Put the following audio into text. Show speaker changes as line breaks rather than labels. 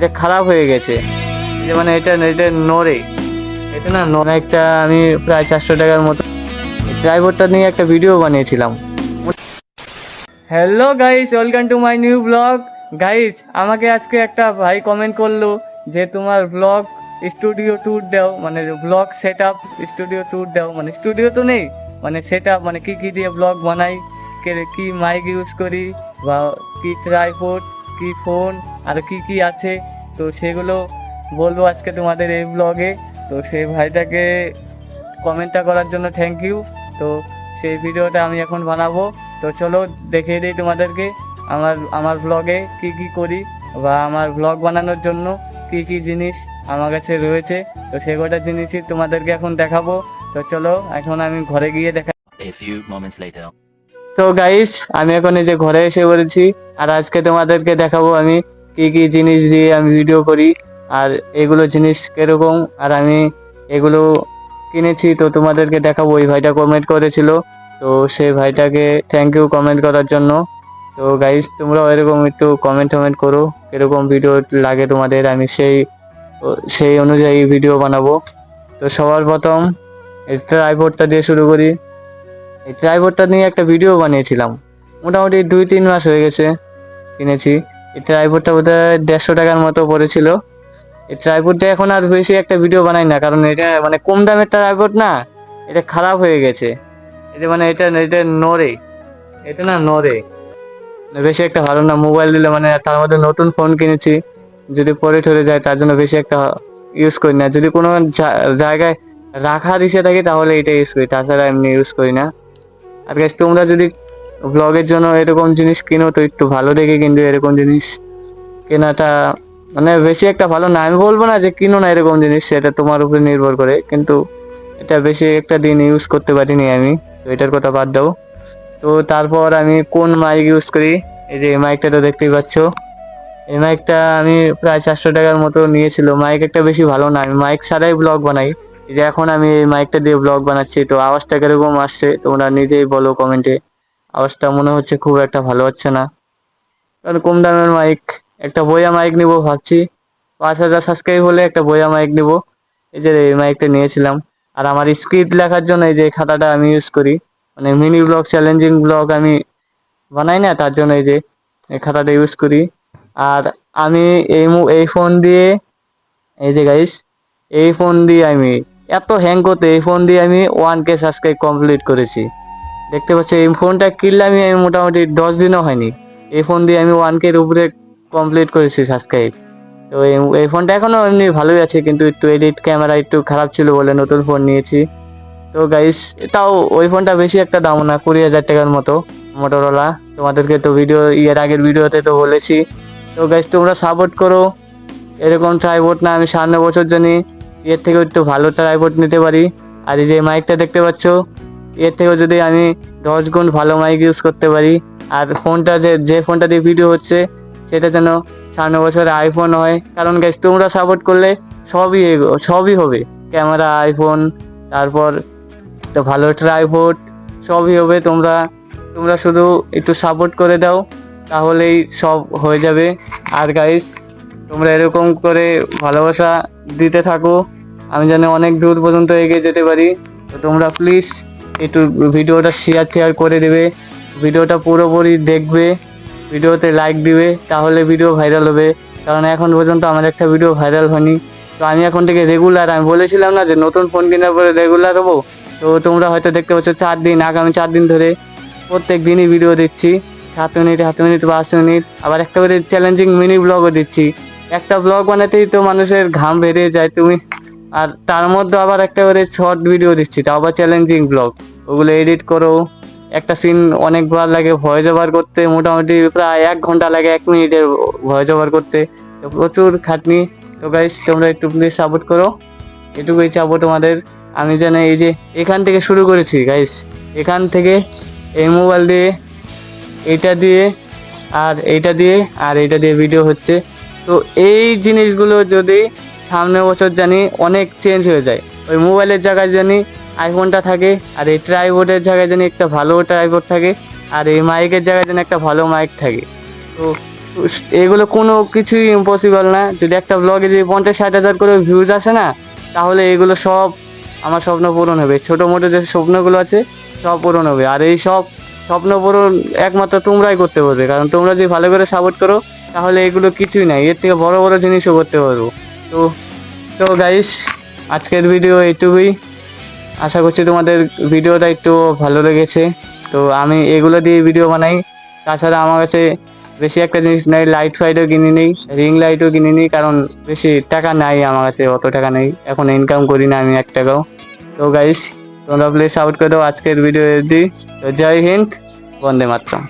এটা খারাপ হয়ে গেছে। যে মানে এটা এটা নড়ে, এটা না নড়ে। একটা আমি প্রায় 400 টাকার মতো ড্রাইভারটা নিয়ে একটা ভিডিও বানিয়েছিলাম। Hello guys, welcome to my new blog. Guys, আমাকে আজকে একটা ভাই কমেন্ট করলো যে তোমার ব্লগ স্টুডিও ট্যুর দাও, মানে blog set up studio tour দাও। মানে স্টুডিও তো নেই, মানে সেট আপ, মানে কি কি দিয়ে ব্লগ বানাই, কি মাইক ইউজ করি, বা কি ট্রাইপড, কি ফোন, আর কি কি আছে, তো সেগুলো বলবো আজকে তোমাদের এই ব্লগে। তো সেই ভাইটাকে কমেন্টটা করার জন্য থ্যাংক ইউ। তো সেই ভিডিওটা আমি এখন বানাবো। তো চলো দেখিয়ে দিই তোমাদেরকে আমার আমার ব্লগে কি কি করি, বা আমার ব্লগ বানানোর জন্য কি কি জিনিস আমার কাছে রয়েছে। তো সেই কটা জিনিসই তোমাদেরকে এখন দেখাবো। তো চলো এখন আমি ঘরে গিয়ে দেখা।
A few moments later.
তো গাইস, আমি এখন এই যে ঘরে এসে পড়েছি, আর আজকে তোমাদেরকে দেখাবো আমি কি কি জিনিস দিয়ে আমি ভিডিও করি, আর এগুলো জিনিস কিরকম, আর আমি এগুলো কিনেছি। তো তোমাদেরকে দেখাবো। ওই ভাইটা কমেন্ট করেছিল, তো সেই ভাইটাকে থ্যাংক ইউ কমেন্ট করার জন্য। তো গাইস, তোমরাও এরকম একটু কমেন্ট করো এরকম ভিডিও লাগে তোমাদের, আমি সেই অনুযায়ী ভিডিও বানাবো। তো সবার প্রথম এই ট্রাইপডটা দিয়ে শুরু করি। এই ট্রাইপডটা নিয়ে একটা ভিডিও বানিয়েছিলাম, মোটামুটি 2-3 মাস হয়ে গেছে কিনেছি। এই ট্রাইপডটা বোধহয় 150 টাকার মতো পড়েছিল। এই ট্রাইপডটা এখন আর বেশি একটা ভিডিও বানাই না, কারণ এটা মানে কম দামের ট্রাইপড না, এটা খারাপ হয়ে গেছে। এটা মানে এটা এটা নড়ে, এটা না নড়ে, বেশি একটা ভালো না। মোবাইল দিলে মানে, তার মধ্যে নতুন ফোন কিনেছি, যদি পরে ঠরে যায় তার জন্য বেশি একটা ইউজ করি না। যদি কোনো জায়গায় রাখার ইচ্ছে থাকে তাহলে এটা ইউজ করি, তাছাড়া এমনি ইউজ করি না। আর গাইস, তোমরা যদি ব্লগের জন্য এরকম জিনিস কিনো তো একটু ভালো দেখে, কিন্তু এরকম জিনিস কেনাটা মানে বেশি একটা ভালো না। আমি বলবো না যে কিনো না এরকম জিনিস, সেটা তোমার উপরে নির্ভর করে, কিন্তু এটা বেশি একটা দিন ইউজ করতে পারিনি আমি, তো এটার কথা বাদ দাও। তো তারপর আমি কোন মাইক ইউজ করি, এই যে মাইকটা তো দেখতেই পাচ্ছ। এই মাইকটা আমি প্রায় 400 টাকার মতো নিয়েছিল। মাইক একটা বেশি ভালো না, আমি মাইক ছাড়াই ব্লগ বানাই। এই যে এখন আমি এই মাইকটা দিয়ে ব্লগ বানাচ্ছি, তো আওয়াজটা কিরকম আসছে তোমরা নিজেই বলো কমেন্টে। আওয়াজটা মনে হচ্ছে খুব একটা ভালো হচ্ছে না, কারণ কম দামের মাইক। একটা বোয়া মাইক নিবো ভাবছি, 5,000 সাবস্ক্রাইব হলে একটা বোয়া মাইক নিবো। এই যে এই মাইকটা নিয়েছিলাম। আর আমার স্ক্রিপ্ট লেখার জন্য এই যে খাতাটা আমি ইউজ করি, মানে মিনি ব্লগ চ্যালেঞ্জিং ব্লগ আমি বানাই না, তার জন্য এই যে এই খাতাটা ইউজ করি। আর আমি এই ফোন দিয়ে, এই যে গাইস, এই ফোন দিয়ে আমি এত হ্যাং করতে, এই ফোন দিয়ে আমি 1K সাবস্ক্রাইব কমপ্লিট করেছি। দেখতে পাচ্ছি এই ফোনটা কিনলে আমি মোটামুটি 10 দিনও হয়নি, এই ফোন দিয়ে আমি 1K-র উপরে কমপ্লিট করেছি সাবস্ক্রাইব। তো এই ফোনটা এখনো এমনি ভালোই আছে, কিন্তু একটু এডিট ক্যামেরা একটু খারাপ ছিল বলে নতুন ফোন নিয়েছি। তো গাইস, তাও ওই ফোনটা বেশি একটা দাম না, 20,000 টাকার মতো, মোটরোলা। তোমাদেরকে তো এর আগের ভিডিওতে তো বলেছি। তো গাইস, তোমরা সাপোর্ট করো। এরকম ট্রাইপড না, আমি সামনে বছর জানি এর থেকেও একটু ভালো ট্রাইপড নিতে পারি। আর এই যে মাইকটা দেখতে পাচ্ছ, এর থেকেও যদি আমি 10 গুণ ভালো মাইক ইউজ করতে পারি, আর ফোনটা যে ফোনটা দিয়ে ভিডিও হচ্ছে সেটা যেন সামনে বছরে আইফোন হয়। কারণ গাইস, তোমরা সাপোর্ট করলে সবই হবে। ক্যামেরা, আইফোন, তারপর তো ভালো ট্রাইপড, সবই হবে। তোমরা তোমরা শুধু একটু সাপোর্ট করে দাও, তাহলেই সব হয়ে যাবে। আর গাইস, তোমরা এরকম করে ভালোবাসা দিতে থাকো, আমি যেন অনেক দূর পর্যন্ত এগিয়ে যেতে পারি। তো তোমরা প্লিজ একটু ভিডিওটা শেয়ার করে দেবে, ভিডিওটা পুরোপুরি দেখবে, ভিডিওতে লাইক দিবে, তাহলে ভিডিও ভাইরাল হবে। কারণ এখন পর্যন্ত আমার একটা ভিডিও ভাইরাল হয়নি। তো আমি এখন থেকে রেগুলার, আমি বলেছিলাম না যে নতুন ফোন কেনার পরে রেগুলার হবো। তো তোমরা হয়তো দেখতে পাচ্ছ 4 দিন, আগামী 4 দিন ধরে প্রত্যেক দিনই ভিডিও দিচ্ছি, 7 মিনিট, 7 মিনিট, 5 মিনিট, আবার একটা করে চ্যালেঞ্জিং মিনি ব্লগও দিচ্ছি। একটা ব্লগ বানাতেই তো মানুষের ঘাম বেরিয়ে যায় তুমি, আর তার মধ্যে আবার একটা করে শর্ট ভিডিও দিচ্ছি, তাও আবার চ্যালেঞ্জিং ব্লগ। ওগুলো এডিট করো, একটা সিন অনেকবার লাগে ভয়েস ওভার করতে, মোটামুটি প্রায় 1 ঘন্টা লাগে 1 মিনিটের ভয়েস ওভার করতে, তো প্রচুর খাটনি। তো গাইস, তোমরা একটু প্লিজ সাপোর্ট করো, এটুকুই চাবো তোমাদের। আমি যেন এই যে এখান থেকে শুরু করেছি গাইস, এখান থেকে এই মোবাইল দিয়ে, এইটা দিয়ে, আর এইটা দিয়ে, আর এইটা দিয়ে ভিডিও হচ্ছে। তো এই জিনিসগুলো যদি সামনের বছর জানি অনেক চেঞ্জ হয়ে যায়, ওই মোবাইলের জায়গায় জানি আইফোনটা থাকে, আর এই ট্রাইপডের জায়গায় জানি একটা ভালো ট্রাইপড থাকে, আর এই মাইকের জায়গায় জানি একটা ভালো মাইক থাকে। তো এগুলো কোনো কিছুই ইম্পসিবল না। যদি একটা ব্লগে যদি 50-60 হাজার করে ভিউজ আসে না, তাহলে এগুলো সব আমার স্বপ্ন পূরণ হবে। ছোটো মোটো যে স্বপ্নগুলো আছে সব পূরণ হবে। আর এই সব স্বপ্ন পূরণ একমাত্র তোমরাই করতে পারবে, কারণ তোমরা যদি ভালো করে সাপোর্ট করো তাহলে এগুলো কিছুই নাই, এর থেকে বড় বড় জিনিসও করতে পারবো। তো তো গাইস, আজকের ভিডিও এইটুকুই। আশা করছি তোমাদের ভিডিওটা একটু ভালো লেগেছে। তো আমি এগুলো দিয়ে ভিডিও বানাই। তাছাড়া আমার কাছে বেশি একটা জিনিস নাই, লাইট ফাইটও কিনে নিই, রিং লাইটও কিনে নিই, কারণ বেশি টাকা নাই আমার কাছে, অত টাকা নেই, এখন ইনকাম করি না আমি 1 টাকাও। তো গাইস, তোমরা প্লিজ সাপোর্ট করে দাও। আজকের ভিডিও অবধি। তো জয় হিন্দ, বন্দে মাতরম।